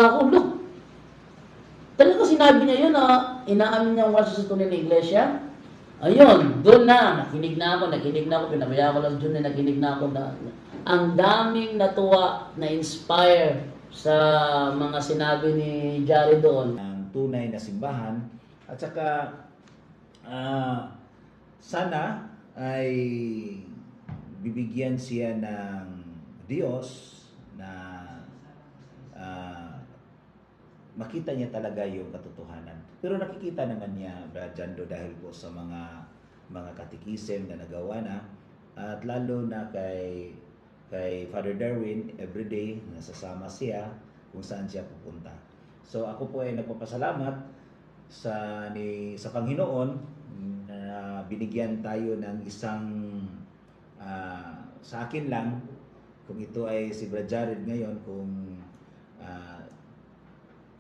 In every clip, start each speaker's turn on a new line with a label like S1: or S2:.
S1: Talaga ako, look. Talaga sinabi niya yun na inaamin niya ang wala sa tunay na iglesia. Ayun, doon na, nakinig na ako, pinabaya ko lang dyan na nakinig na ako na ang daming natuwa, na-inspire sa mga sinabi ni Jari doon.
S2: Ang tunay na simbahan at saka sana ay bibigyan siya ng Diyos na makita niya talaga yung katotohanan. Pero nakikita naman niya, Brad Jando, dahil po sa mga katikism na nagawa na, at lalo na kay Father Darwin, everyday nasasama siya kung saan siya pupunta. So ako po ay nagpapasalamat sa Panginoon na binigyan tayo ng isang sa akin lang, kung ito ay si Brad Jared ngayon, kung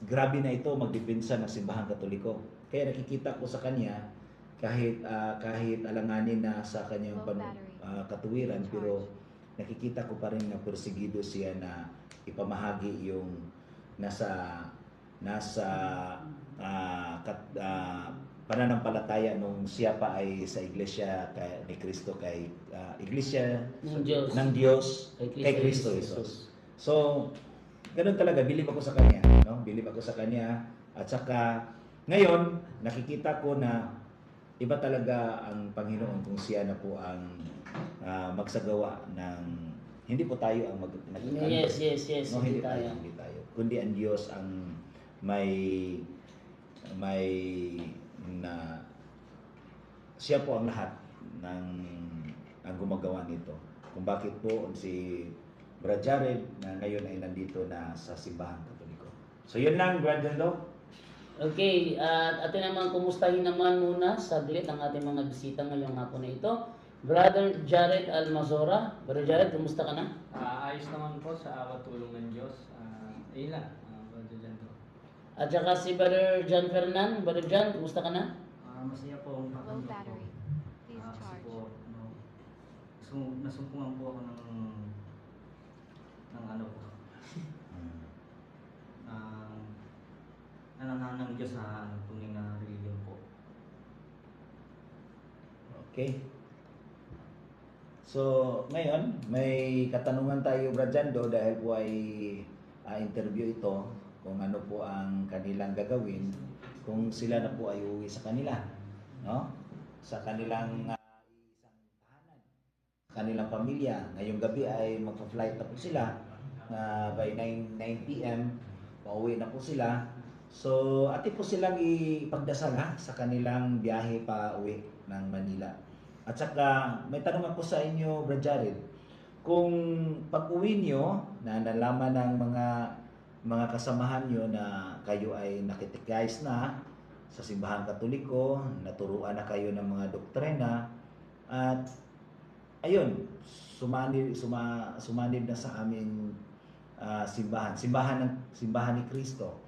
S2: grabe na ito magdepensa ng simbahan Katoliko. Kaya nakikita ko sa kanya kahit alanganin na sa kanyang katuwiran, pero nakikita ko pa rin na persigido siya na ipamahagi yung nasa pananampalataya nung siya pa ay sa iglesia ni Kristo, kay iglesia ng Diyos kay Kristo Jesus. So ganun talaga, bilib ako sa kanya, no? Bilib ako sa kanya, at saka ngayon nakikita ko na iba talaga ang Panginoon kung siya na po ang magsagawa ng, hindi po tayo ang
S1: Yes,
S2: no, hindi tayo, kundi ang Diyos ang may na siya po ang lahat ng ang gumagawa nito. Kung bakit po si Brad Jared na ngayon ay nandito na sa simbahan Katoliko. So yun lang, Brad Jando.
S1: Okay, at atin naman kumustahin naman muna saglit ang ating mga bisita ngayong hapon na ito. Brother Jared Almazora. Brother Jared, kumusta ka na?
S3: Ayos naman po sa awat tulong ng Diyos. Ayun lang, Brother Jando.
S1: At saka si Brother John Fernan. Brother John, kumusta ka na?
S3: Masaya po ang
S4: Low
S3: pakiramdam
S4: battery.
S3: ko.
S4: Please
S3: Kasi
S4: charge.
S3: po, nasumpungan po ako ng ano po, nananahan ng Diyos sa tunay na religion po.
S2: Okay. So ngayon may katanungan tayo, Brad Jando, dahil po ay interview ito kung ano po ang kanilang gagawin kung sila na po ay uwi sa kanila, no? Sa kanilang isang tahanan, kanilang pamilya. Ngayong gabi ay magpa-flight na po sila by 9 p.m. pauwi na po sila. So atin po silang ipagdasal sa kanilang biyahe pa uwi ng Manila. At saka may tanong ako sa inyo, Brad Jared, kung pag-uwi nyo na nalaman ng mga kasamahan nyo na kayo ay nakitikize na sa simbahan Katoliko, naturuan na kayo ng mga doktrina, at ayun, sumanib na sa aming simbahan ni Kristo.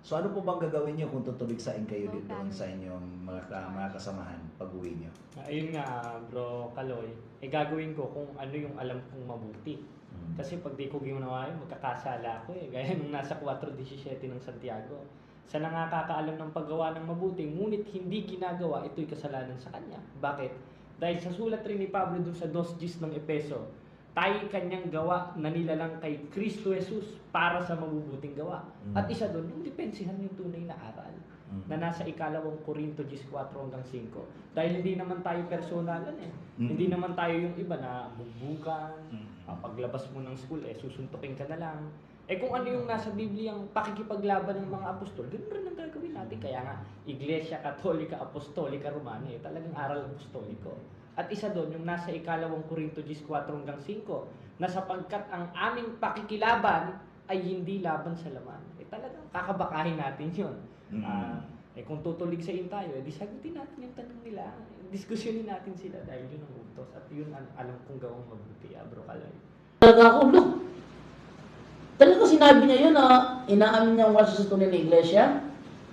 S2: So ano po bang gagawin nyo kung tutuligsain kayo doon sa inyong mga kasamahan pag-uwi nyo?
S3: Ayun nga, Bro Kaloy, gagawin ko kung ano yung alam kong mabuti. Kasi pag di ko ginawa yun, magkakasala ako Gaya nung nasa 4:17 ng Santiago. Sa nakakaalam ng paggawa ng mabuti, ngunit hindi ginagawa, ito'y kasalanan sa kanya. Bakit? Dahil sa sulat rin ni Pablo dun sa 2:10 ng Epeso, tayo kanyang gawa na nilalang kay Kristo Jesus para sa mabubuting gawa. At isa doon, yung depensihan yung tunay na aral na nasa 2 Korinto 14-5. Dahil hindi naman tayo personalan Hindi naman tayo yung iba na bugbugan, paglabas mo ng school, susuntukin ka na lang. Kung ano yung nasa Biblia ang pakikipaglaban ng mga apostol, ganoon rin ang gagawin natin. Kaya nga, Iglesia Katolika Apostolika Romana, talagang aral apostoliko. At isa doon, yung nasa 2 Korinto 14-5, na sapagkat ang aming pakikilaban ay hindi laban sa laman. Talagang kakabakahin natin yun. Kung tutuligsain tayo, di sagutin natin yung tanong nila. Diskusyonin natin sila dahil yun ang utos. At yun ang alam kong gawang mabuti, Bro Kaloy.
S1: Talaga ako, look. Talaga sinabi niya yun na inaamin niya ang wala sa tunay na iglesia.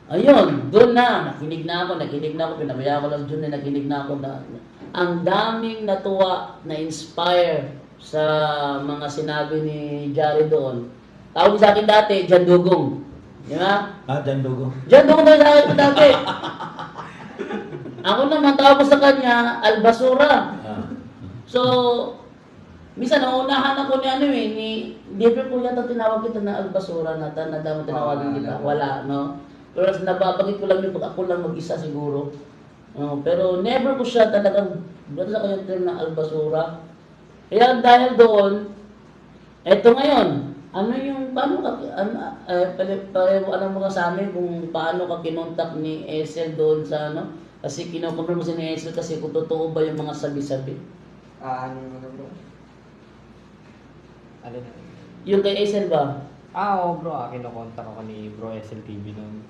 S1: Ayun, doon na, nakinig na ako, pinabaya ko lang dyan na nakinig na ako na ang daming natuwa, na-inspire sa mga sinabi ni Jari doon. Tawag sa akin dati, Jan Dugong. Di ba?
S2: Jan Dugo.
S1: Diyan doon tayo sa akin dati. Ako naman tawag ko sa kanya, Albasura.
S2: Ah.
S1: So, minsan nauunahan ako ni ano eh, ni David po yata tinawag kita na Albasura na dapat tinawagan kita. Wala, no? Pero nababagit ko lang yung pag ako lang mag-isa siguro. Pero never ko siya talagang dito sa kanyang term na Albasura. Kaya dahil doon, eto ngayon, ano yung, paano ka, ano mo ka sa amin kung paano ka kinontak ni Esel doon sa ano? Kasi kinukumpir mo si ni Esel kasi kung totoo ba yung mga sabi-sabi.
S3: Ano bro? Alin na?
S1: Yung kay Esel ba?
S3: Oo bro, kinokontak ako ni Bro SLTV noon.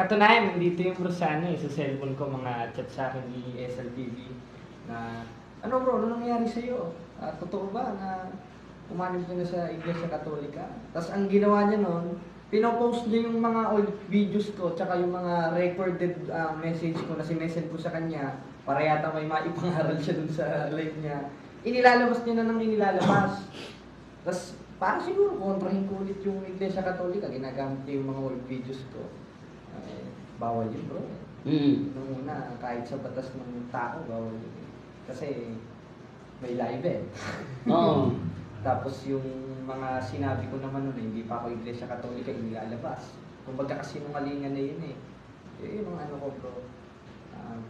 S3: Katunayan, nandito yung bro sa ano sa cellphone ko, mga chat sa akin ni SLTV na, ano bro, ano nangyari sa'yo? Totoo ba na umanib ka na sa Iglesia Katolika? Tapos ang ginawa niya noon, pinopost niya yung mga old videos ko, tsaka yung mga recorded message ko na sinesend ko sa kanya, para yata may maipangaral siya dun sa live niya. Inilalabas niya na nang inilalabas. Tapos, para siguro kontrahin ko ulit yung Iglesia Katolika, ginagamit niya yung mga old videos ko. Bawal yun bro. Nung una, kahit sa batas ng tao, bawal yun. Kasi, may live eh.
S1: Oo.
S3: Tapos yung mga sinabi ko naman nun, hindi pa ako Iglesia Katolika, inilalabas. Kumbaga kasinungalingan na yun eh. Yun ang ano ko bro.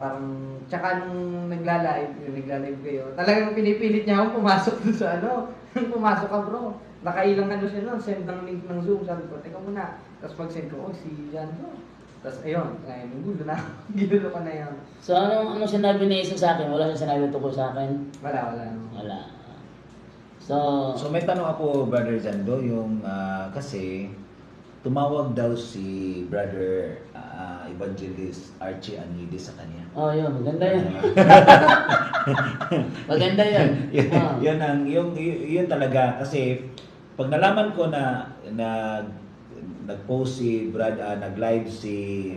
S3: Parang, tsaka nung nagla-live kayo, talagang pinipilit niya akong pumasok dun sa ano. Pumasok ka bro. Nakailang ano siya nun, send ng link ng Zoom. Sabi ko, teka muna. Tapos pag-send ko, si Jan bro. Tapos ayun, gulo na. Ginulo ko na yun.
S1: So ano sinabi ni Esel sa akin? Wala siya sinabi tungkol sa akin?
S3: Wala.
S1: Wala. So,
S2: So may tanong ako, Brother Jando, yung kasi tumawag daw si Brother Evangelist Archie Anides sa kanya.
S1: oh yun, maganda yun. Maganda yun.
S2: Yun talaga kasi pag nalaman ko na nag-post si nag-live si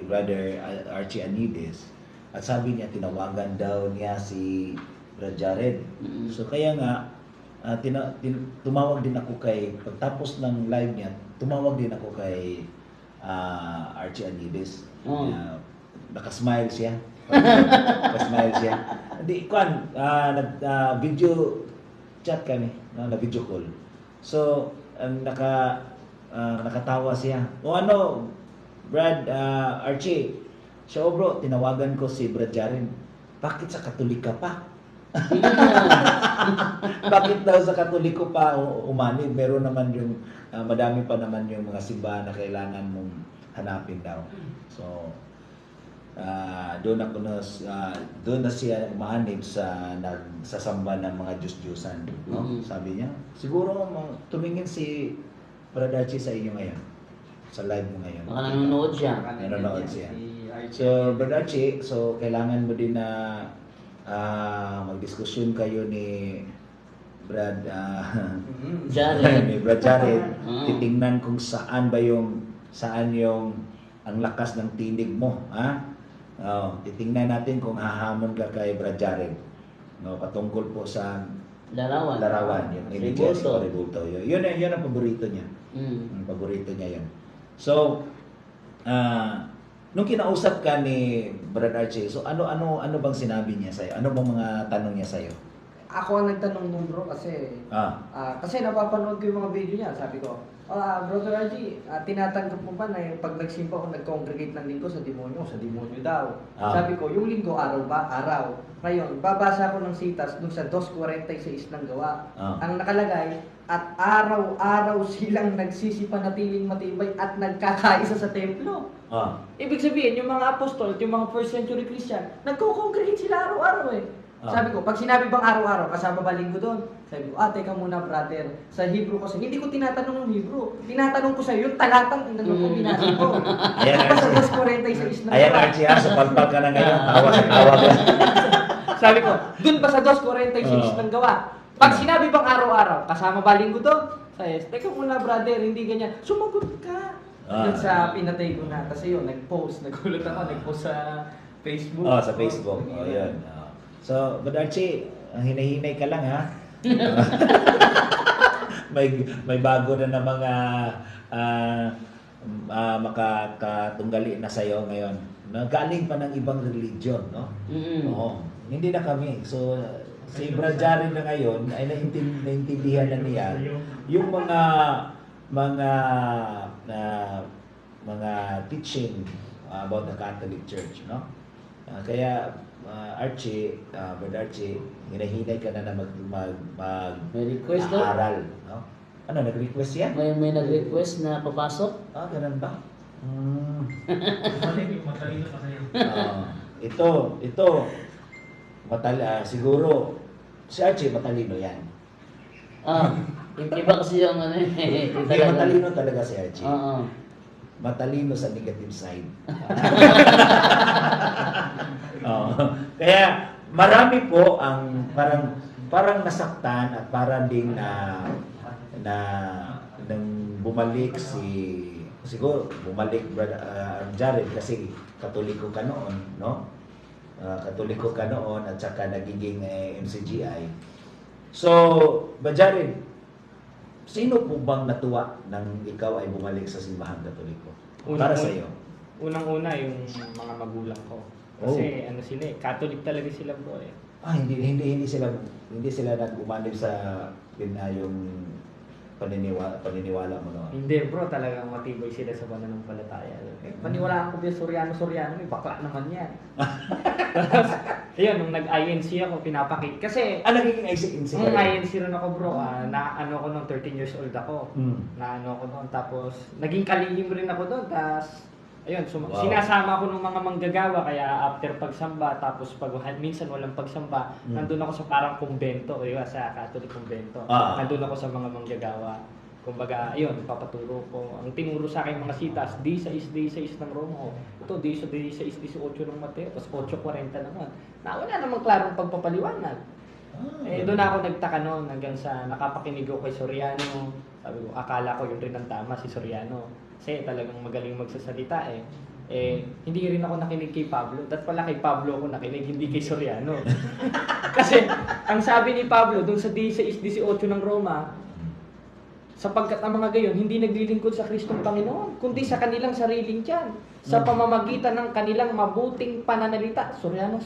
S2: Brother Archie Anides at sabi niya tinawagan daw niya si Brad Jared. So kaya nga tumawag din ako kay pagtapos ng live niya, tumawag din ako kay Archie Anides. Nakasmile siya. Nakasmile siya. Hindi, video chat kami, na video call. So, nakatawa siya. O ano, Brad, Archie, so bro, tinawagan ko si Brad Jaren. Bakit sa Katolika pa? Bakit daw sa Katoliko pa umanib? Meron naman yung, madami pa naman yung mga simbahan na kailangan mong hanapin daw. So, doon na siya umanib sa nagsasamba ng mga Diyos-Diyosan. No? Sabi niya, siguro tumingin si Brother Archie sa inyo ngayon. Sa live mo ngayon.
S1: Baka nanonood siya.
S2: Nanonood siya. So, Brother Archie, so kailangan mo din na magdiskusyon kayo ni Brad
S1: Jared.
S2: ni Brad Jared. Titingnan kung saan yung ang lakas ng tinig mo, ha? Titingnan natin kung hahamon ka kay Brad Jared. No, patungkol po sa larawan yung images o rebulto. Yun ang paborito niya. Ang paborito niya yun. So, nung kinausap ka ni Brad Archie, so ano bang sinabi niya sa'yo? Ano bang mga tanong niya sa'yo?
S3: Ako ang nagtanong nung bro kasi kasi napapanood ko yung mga video niya. Sabi ko, Brother Archie, tinatanggap mo ba na pag nagsimba ako, nag-congregate ng linggo sa demonyo daw. Sabi ko, yung linggo araw ba? Araw. Ngayon, babasa ako ng sitas dun sa 2:46 ng gawa. Ang nakalagay, at araw-araw silang nagsisipanatiling matibay at nagkakaisa sa templo. Ibig sabihin, yung mga apostol at yung mga first century Christian, nagko-congregate sila araw-araw eh. Sabi ko, pag sinabi bang araw-araw, kasama ba linggo doon? Sabi ko, teka muna brother, sa Hebrew kasi, hindi ko tinatanong ng Hebrew. Tinatanong ko sa'yo, yung talatang tinanong ko, binasa ko.
S2: Ayan,
S3: Sa 2:46 na
S2: Ayan, Archie, so palpal ka na ngayon. Tawa ka.
S3: Sabi ko, dun ba sa 2:46 ng gawa? Pag sinabi bang araw-araw, kasama ba linggo doon? Sabi, teka muna brother, hindi ganyan. Sumagot ka. Dun sa pinatay ko na. Kasi yun, nag-post. Nagulat ako, nag-post sa Facebook.
S2: Sa Facebook. Yun. So, Brother Archie, hinahinay ka lang, ha? may bago na mga makakatunggali na sa'yo ngayon. Nagaling pa ng ibang religion, no? Oo. Hindi na kami. So, si Brad Jaren na ngayon ay naintindihan na niya yung mga mga teaching about the Catholic Church, no? Kaya Archie, Brother Archie, hinahinay ka na
S1: May request daw?
S2: aral, no? Ano, nag-request yan?
S1: May nag-request na papasok?
S2: Ganun ba?
S4: Matalino pa sa'yo.
S2: Ito, siguro, si Archie matalino yan.
S1: Iba kasi yung ano eh.
S2: Hindi, matalino talaga si Archie.
S1: Oo.
S2: Matalino sa negative side. Kaya marami po ang parang nasaktan at parang ding nang bumalik siguro bumalik Jared kasi Katoliko ka noon, no? Katoliko ka noon at saka nagiging MCGI. So, Jared, sino po bang natuwa nang ikaw ay bumalik sa simbahan Katoliko? Para sa iyo.
S3: Unang-una yung mga magulang ko. Kasi ano sila eh, Catholic talaga sila bro eh.
S2: Hindi sila nag-umanib sa yung paniniwala mo noon.
S3: Hindi bro, talagang matibay sila sa pananampalataya. Paniwalaan ko ba Soriano, bakla naman yan. Tapos, ayun, nung nag-INC ako, pinapakit. Kasi,
S2: Naging INC
S3: nung INC rin ako bro, na ano ako nung 13 years old ako. Na ano ako noon, tapos, naging kalihim rin ako doon, tapos, ayun, sinasama ko ng mga manggagawa, kaya after pagsamba, tapos pag minsan walang pagsamba, nandun ako sa parang kumbento, sa Catholic kumbento. Nandun ako sa mga manggagawa. Kumbaga, ayun, papaturo ko. Ang tinuro sa akin mga sitas, D6 ng Roma. Ito, D6, 18 ng Mateo, tapos 8:40 naman. Wala namang klarong pagpapaliwanag. Doon ako nagtaka noon hanggang sa nakapakinig ako kay Soriano. Sabi ko, akala ko yun rin ang tama, si Soriano. Kasi talagang magaling magsasalita eh. Hindi rin ako nakinig kay Pablo. Dapat pala kay Pablo ako nakinig, hindi kay Soriano. Kasi ang sabi ni Pablo doon sa D6, 18 ng Roma, sapagkat ang mga gayon hindi naglilingkod sa Kristong Panginoon, kundi sa kanilang sariling tiyan, sa pamamagitan ng kanilang mabuting pananalita. Soriano.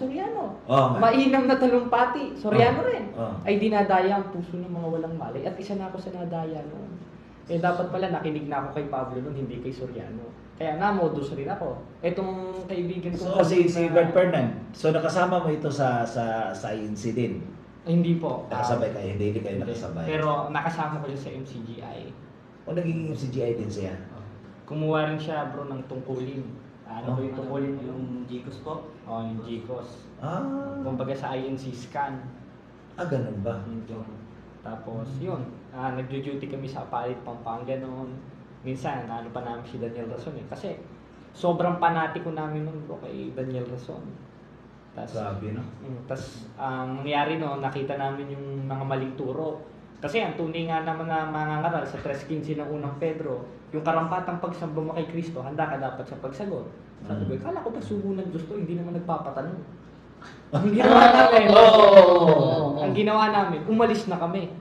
S3: Mainam na talumpati, Soriano rin. Ay dinadaya ang puso ng mga walang mali. At isa na ako sa nadaya noon. Dapat pala nakinig na ako kay Pablo noon, hindi kay Soriano. Kaya na-modus rin ako. Etong kaibigan ko.
S2: So, si Bert Fernand, so nakasama mo ito sa INC din?
S3: Hindi po.
S2: Nakasabay kayo, hindi kayo nakasabay.
S3: Pero nakasama ko yun sa MCGI.
S2: O nagiging CGI din siya?
S3: Kumuha rin siya bro ng tungkulin. Ano ko yung tungkulin?
S4: Yung Gcos po?
S3: Yung Gcos. Kumbaga sa INC scan.
S2: Ganun ba?
S3: Tapos yun, nagjo-duty kami sa Apalit, Pampanga noon. Minsan, ano pa namin si Daniel Rason eh. Kasi sobrang panatiko namin noon bro kay Daniel Rason.
S2: Grabe, no?
S3: Tapos, ang nangyari no, nakita namin yung mga maling turo. Kasi ang tunay nga naman na mga ngaral sa 3:15 ng unang Pedro, yung karampatang pagsamba mo kay Kristo, handa ka dapat sa pagsagot. Sabi ko, kala ko ba sugo ng Diyos to, hindi naman nagpapatanong. Ang ginawa namin, ang ginawa namin, umalis na kami.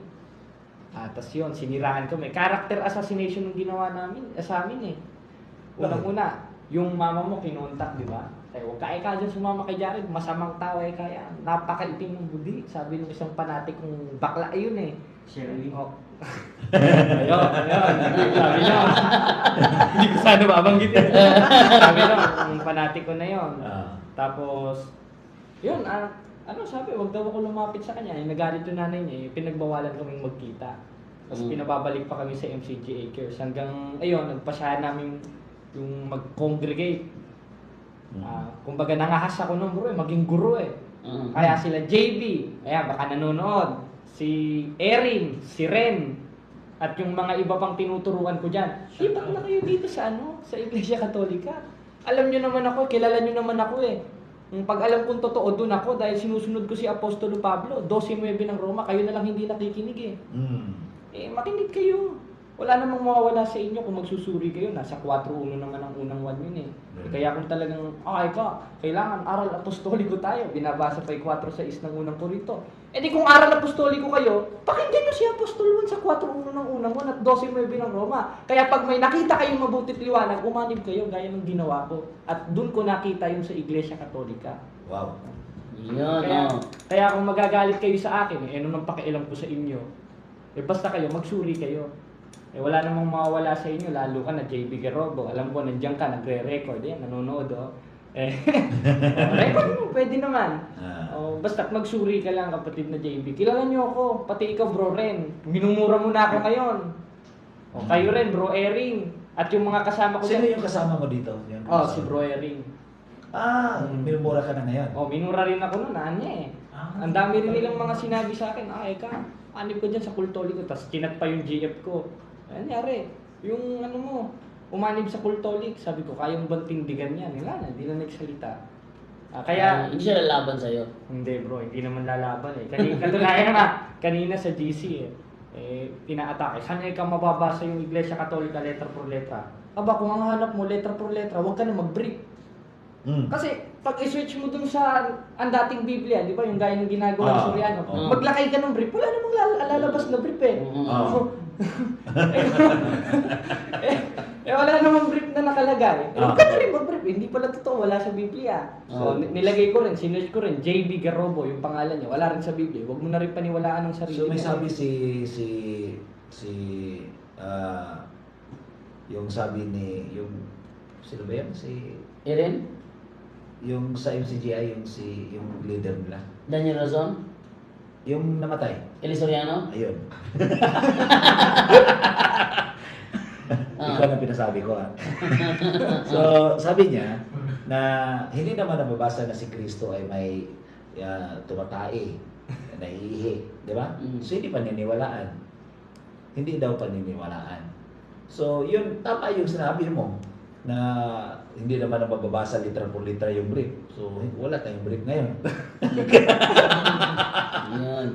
S3: Tapos yun, siniraan kami. Character assassination yung ginawa namin, sa amin eh. Unang-una, yung mama mo kinontak, di ba? Huwag ka dyan sumama kay Jared, masamang tao kaya. Napakaitim ng budi. Sabi ng isang panatik kong bakla yun eh.
S4: Shirley.
S3: Ayun. Sabi na. Hindi ko sana mabanggit eh. Sabi na, ang panatik ko na yun. Tapos, yun, sabi, wag daw ako lumapit sa kanya. Nagalit yung nanay niya, pinagbawalan kaming magkita. Tapos pinababalik pa kami sa MCG Acres. Hanggang, ayun, nagpasyahan namin yung mag-congregate. Kumbaga nangahas ako nung bro maging guro eh. Kaya sila JB, baka nanonood, si Erin, si Ren, at yung mga iba pang tinuturuan ko dyan. Ba't na kayo dito sa sa Iglesia Katolika? Alam nyo naman ako, kilala nyo naman ako eh. Pag alam kong totoo, doon ako dahil sinusunod ko si Apostolo Pablo, 12:9 ng Roma, kayo na lang hindi nakikinig eh. Makinig kayo. wala namang mawawala sa inyo kung magsusuri kayo. Nasa 4:1 naman ang unang 1 yun eh. Kaya kung talagang, kailangan aral apostoliko tayo. Binabasa pa yung 4:6 ng unang Korinto. E di kung aral apostoliko kayo, pakinggan nyo si Apostol 1 sa 4:1 ng unang 1 at 12:9 ng Roma. Kaya pag may nakita kayong mabuti't liwanag, umanib kayo gaya ng ginawa ko. At dun ko nakita yung sa Iglesia Katolika.
S2: Wow.
S1: Yun,
S3: Kaya kung magagalit kayo sa akin, ano nang pakialam ko sa inyo? Basta kayo, magsuri kayo. Wala namang mawawala sa inyo, lalo ka na JB Garobo. Alam ko, nandiyan ka, nagre-record. Yan, nanonood, record mo, pwede naman. Basta magsuri ka lang, kapatid na JB. Kilala niyo ako, pati ikaw, bro Ren. Minumura mo na ako ngayon. Kayo rin, bro Ering. At yung mga kasama ko
S2: Sino yung kasama mo dito? Yung
S3: si bro Ering.
S2: minumura ka na ngayon.
S3: Minura rin ako noon, eh. Ang dami rin nilang mga sinabi sa akin, anib ko dyan sa kultoli ko, tapos kinat pa yung GF ko. Anyari, yung umanib sa kultolik, sabi ko, kayang bang tindigan yan? Wala na, hindi na nagsalita. Kaya,
S1: hindi siya lalaban sa'yo.
S3: hindi bro, hindi naman lalaban eh. Katulayan kanina sa GC inaatake. Saan ka mababasa yung Iglesia Katolika letra por letra? Kung ang hanap mo letra por letra, huwag ka na mag-brief. Kasi pag i-switch mo dun sa ang dating Biblia, di ba, yung gaya ng ginagawa ng Soriano, maglakay ka ng brief, wala namang lalabas na brief eh. Wala namang brief na nakalagay. Huwag ka na rin mag-brief, hindi pala totoo, wala sa Biblia. So, nilagay ko rin, sinerch ko rin, JB Garobo, yung pangalan niya, wala rin sa Biblia. Huwag mo na rin paniwalaan ng sarili.
S2: So may sabi yung sabi ni, sino ba yan?
S1: Eren?
S2: Yung sa MCGI, yung leader nila.
S1: Daniel Razon?
S2: Yung namatay.
S1: Eli Soriano?
S2: Ayun. Ikaw na pinasabi ko So, sabi niya na hindi naman nababasa na si Kristo ay may tumatae, naiihi, di ba? So, hindi paniniwalaan. Hindi daw paniniwalaan. So, yun, tama yung sinabi mo na hindi naman nababasa litra por litra yung brief. So, wala tayong brief ngayon.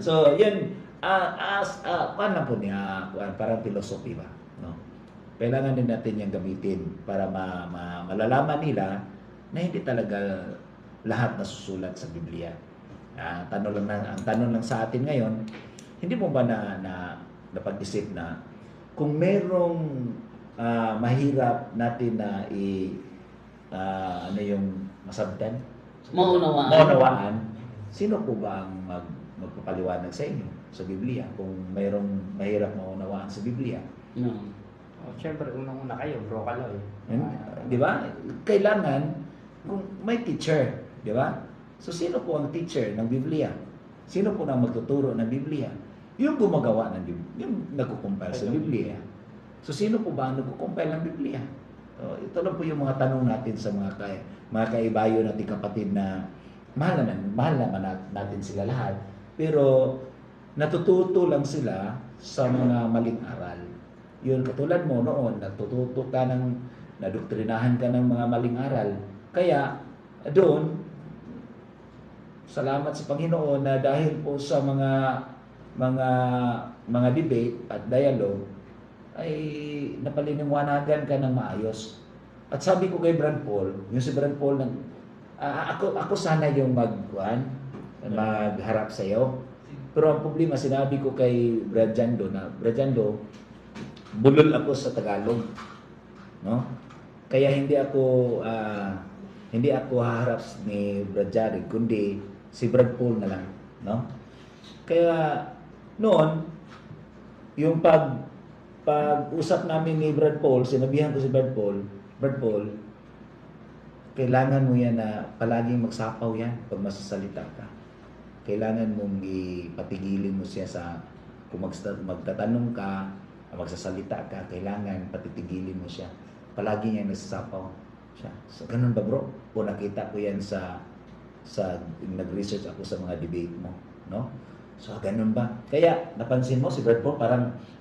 S2: So, yun, paano po niya, parang philosophy ba? No? Kailangan din natin yung gamitin para malalaman nila na hindi talaga lahat nasusulat sa Biblia. Ang tanong lang sa atin ngayon, hindi mo ba napag-isip na kung merong mahirap natin na yung masabdan? Maunawaan. Sino po ba ang magpapaliwanag sa inyo sa Biblia kung mayroong mahirap maunawaan sa Biblia?
S1: No.
S3: Siyempre, unang-una kayo, bro Kaloy.
S2: Di ba? Kailangan, kung may teacher, di ba? So, sino po ang teacher ng Biblia? Sino po ang magtuturo ng Biblia? Yung gumagawa ng Biblia, yung nagkukumpile sa Biblia. So, sino po ba ang nagkukumpile ng Biblia? So, ito lang po yung mga tanong natin sa mga kaibayo natin kapatid na mahal naman natin sila lahat. Pero, natututo lang sila sa mga maling aral. Yun, katulad mo noon, natututo ka nadoktrinahan ka ng mga maling aral. Kaya, doon, salamat sa Panginoon na dahil po sa mga debate at dialogue, ay napaliniwanagan ka ng maayos. At sabi ko kay Brad Paul, yung si Brad Paul, ako sana yung magharap sa iyo. Pero ang problema, sinabi ko kay Brad Jando na, Brad Jando, bulol ako sa Tagalog, no? Kaya hindi ako haharap ni Brad Jared, kundi si Brad Paul na lang, no? Kaya noon yung pag-usap namin ni Brad Paul, sinabihan ko si Brad Paul, kailangan mo yan na palaging magsapaw yan pag masasalita ka. Kailangan mong ipatigilin mo siya kung magtatanong ka, magsasalita ka, kailangan patitigilin mo siya. Palagi niya nagsasapaw siya. So, ganun ba bro? O nakita ko yan sa nag-research ako sa mga debate mo, no? So, ganun ba? Kaya, napansin mo si Brad Paul,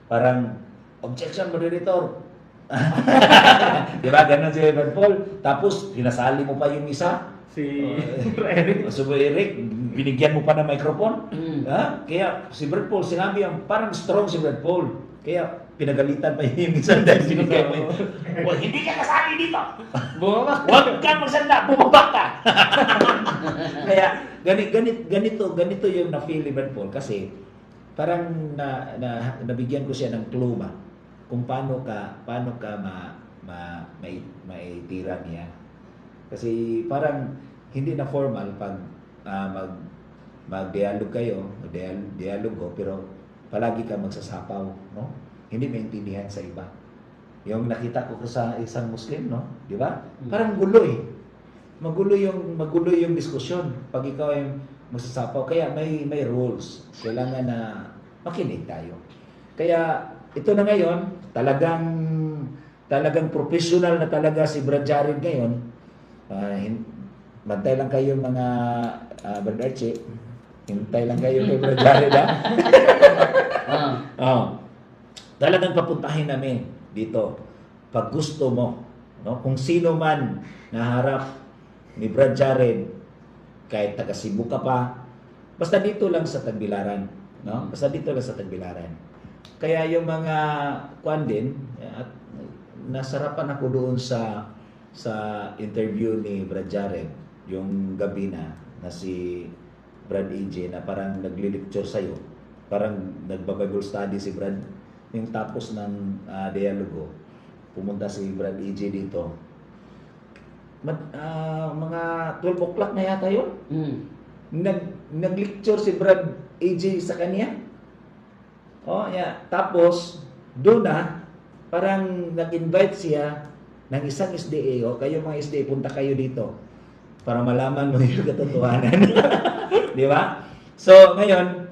S2: parang objection moderator. Diba? Ganun si Brad Paul. Tapos, hinasali mo pa yung isa.
S3: Si Eric.
S2: So, Eric, binigyan mo pa ng microphone. Kaya, si Brad Paul, sinabi parang strong si Brad Paul. Kaya, pinagalitan pa yung minsan dahil sinigay mo. Well, hindi ka kasali dito. Huwag kang magsanda, bumaba ka. Kaya ganito yung na-feel ni Brad Paul kasi parang nabigyan ko siya ng clue ba kung paano ka maitira niya. Kasi parang hindi na formal pag mag-dialog kayo, dialogo, pero palagi ka magsasapaw, no? Hindi maintindihan sa iba. Yung nakita ko sa isang Muslim, no? Di ba? Parang gulo eh. Magulo yung diskusyon pag ikaw ay magsasapaw. Kaya may rules. Kailangan na makinig tayo. Kaya ito na ngayon, talagang professional na talaga si Brad Jared ngayon. Bantay lang kayo mga Brad Archie. Hintay lang kayo kay Brad Jared, ha? Talagang papuntahin namin dito pag gusto mo, no? Kung sino man naharap ni Brad Jared, kahit taga Cebu ka pa, basta dito lang sa Tagbilaran, no? Basta dito lang sa Tagbilaran. Kaya yung mga kuan din, at nasarapan ako doon sa interview ni Brad Jared yung gabi na si Brad EJ na parang nagli-lecture sa'yo, parang nagba-Bible study si Brad. Yung tapos ng dialogo, pumunta si Brad EJ dito. Mga 12 o'clock na yata yun. Nag-lecture si Brad EJ sa kanya. Tapos, doon na, parang nag-invite siya ng isang SDA. Kayo mga SDA, punta kayo dito para malaman mo yung katotohanan. Di ba? So, ngayon,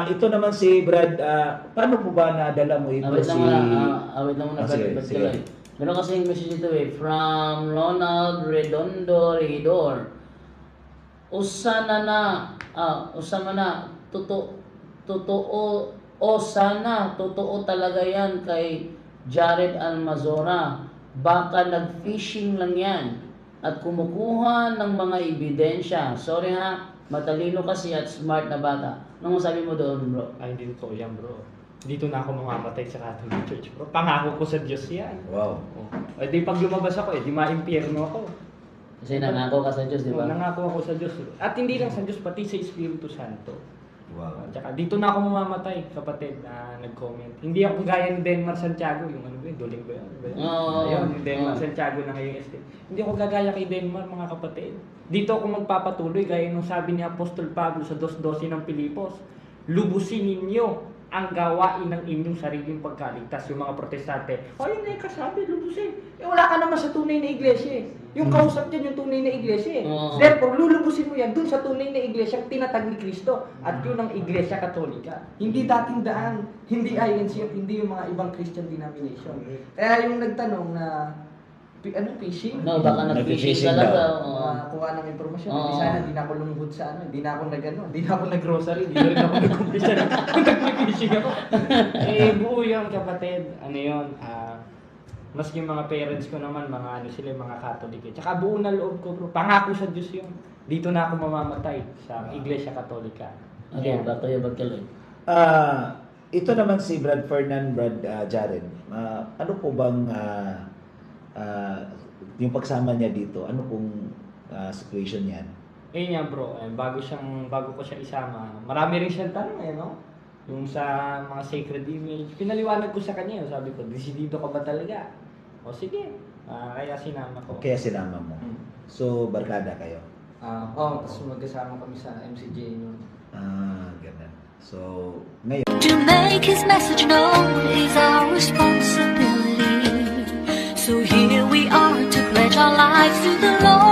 S2: ito naman si Brad, paano po ba nadala mo ito
S1: Awit
S2: si...
S1: lang muna,
S2: sige.
S1: Meron kasing message dito from Ronald Redondo Regidor. Usana na, totoo talaga yan kay Jared Almazora. Baka nag-fishing lang yan at kumukuha ng mga ebidensya. Sorry ha, matalino kasi at smart na bata. Anong sabi mo doon, bro?
S3: Ay, hindi totoo yan, bro. Dito na ako mamamatay sa Catholic Church, bro. Pangako ko sa Diyos yan.
S2: Wow.
S3: Eh di pag lumabas ako, di ma-impyerno ako.
S1: Kasi nangako ka sa Diyos, di ba?
S3: Nangako ako sa Diyos. At hindi lang sa Diyos, pati sa Espiritu Santo.
S2: Wow.
S3: Tsaka dito na ako mamamatay, kapatid, na nag-comment. Hindi ako gaya ni Denmar Santiago, yung ano ba yun, duling ba yun? Ayun, yung Denmar Santiago na ngayong ST. Hindi ako gagaya kay Denmar, mga kapatid. Dito ako magpapatuloy, gaya nung sabi ni Apostol Pablo sa 2:12 ng Pilipos, lubusin ninyo ang gawain ng inyong sariling pagkaligtas. Yung mga protestante, yun na yung kasabi, lubusin. Wala ka naman sa tunay na iglesia eh. Yung kausap dyan yung tunay na iglesia eh. Therefore, lulubusin mo yan dun sa tunay na iglesia tinatag ni Kristo. At yun ang iglesia katolika. Hindi dating daan, hindi INC at hindi yung mga ibang Christian denomination. Kaya yung nagtanong na, fishing?
S1: No, baka nag-fishing
S2: Nag-fishing
S1: talaga.
S3: Kuha ng impormasyon.
S1: Oo.
S3: Hindi sana, di na ako lumuhod sa hindi na ako hindi na ako nag-grocery, di na rin ako nag-umpisa nag-fishing ako. Buo yun, kapatid. Ano yun, maski mga parents ko naman, mga sila, mga Catholic. Tsaka buo na loob ko, bro. Pangako sa Diyos yun. Dito na ako mamamatay sa Iglesia Katolika.
S1: Okay, bato yung bagkaloy.
S2: Ito naman si Brad Jared. Ano po bang yung pagsama niya dito? Ano pong situation niyan?
S3: Niya bro, bago ko siya isama, marami rin siyang tanong no? Yung sa mga sacred image, pinaliwanag ko sa kanya, sabi ko, desidido ka ba talaga? O sige, kaya sinama ko.
S2: Kaya sinama mo. So, barkada kayo?
S3: Tapos magkasama kami sa MCJ noon.
S2: Ganun. So, ngayon,
S5: To make his message known is our responsibility. So here we are to pledge our lives to the Lord.